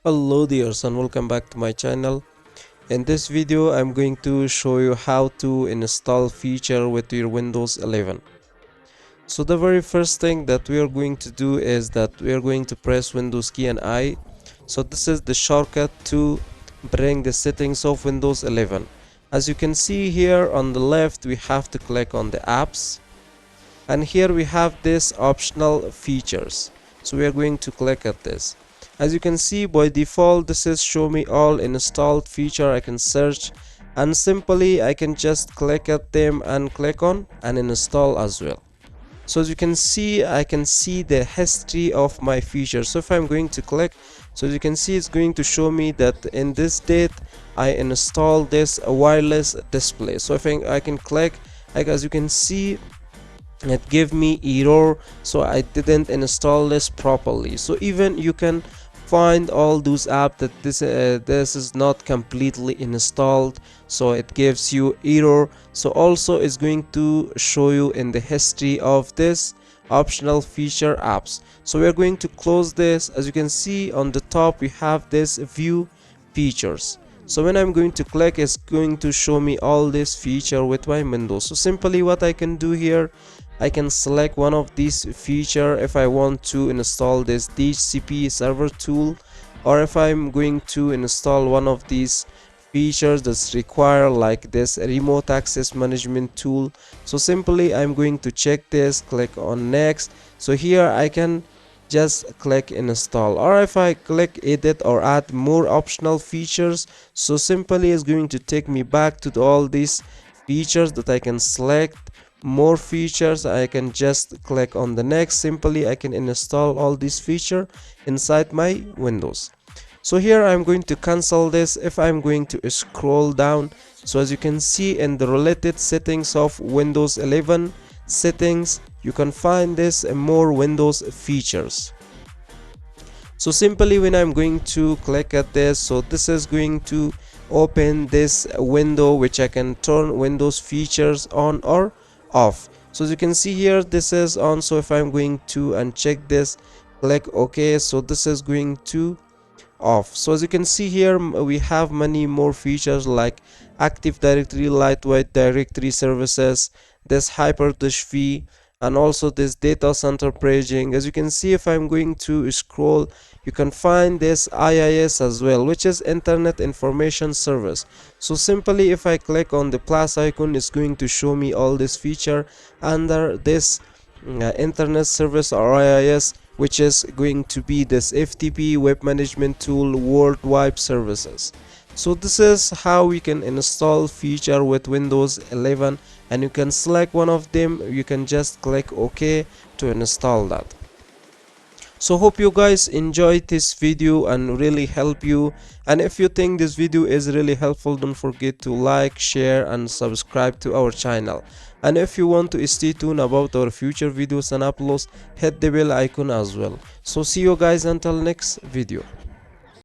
Hello dears and welcome back to my channel. In this video I'm going to show you how to install feature with your Windows 11. So the very first thing that we are going to do is that we are going to press Windows key and I. So this is the shortcut to bring the settings of Windows 11. As you can see here on the left, we have to click on the apps, and here we have this optional features. So we are going to click at this. As you can see, by default this is show me all installed feature. I can search and simply I can just click at them and click on and install as well. So as you can see, I can see the history of my features. So if I'm going to click, so as you can see, it's going to show me that in this date I installed this wireless display. So if I can click, like as you can see, it gave me error, so I didn't install this properly. So even you can find all those apps that this is not completely installed, so it gives you error. So also it's going to show you in the history of this optional feature apps. So we're going to close this. As you can see on the top we have this view features. So when I'm going to click, it's going to show me all this feature with my Windows. So simply what I can do here, I can select one of these feature if I want to install this DHCP server tool, or if I'm going to install one of these features that's required like this remote access management tool. So simply I'm going to check this, click on next. So here I can just click install, or if I click edit or add more optional features, so simply it's going to take me back to all these features that I can select more features. I can just click on the next. Simply I can install all these features inside my Windows. So here I'm going to cancel this. If I'm going to scroll down, so as you can see in the related settings of Windows 11 settings, you can find this more Windows features. So simply when I'm going to click at this, so this is going to open this window which I can turn Windows features on or off. So as you can see here, this is on. So if I'm going to uncheck this, click OK, so this is going to off. So as you can see here, we have many more features like Active Directory, lightweight directory services, this Hyper-V, and also this data center paging. As you can see, if I'm going to scroll, you can find this IIS as well, which is Internet Information Service. So simply if I click on the plus icon, it's going to show me all this feature under this internet service or IIS, which is going to be this FTP web management tool World Wide Services. So this is how we can install feature with Windows 11, and you can select one of them. You can just click OK to install that. So hope you guys enjoyed this video and really help you, and if you think this video is really helpful, don't forget to like, share and subscribe to our channel. And if you want to stay tuned about our future videos and uploads, hit the bell icon as well. So see you guys until next video.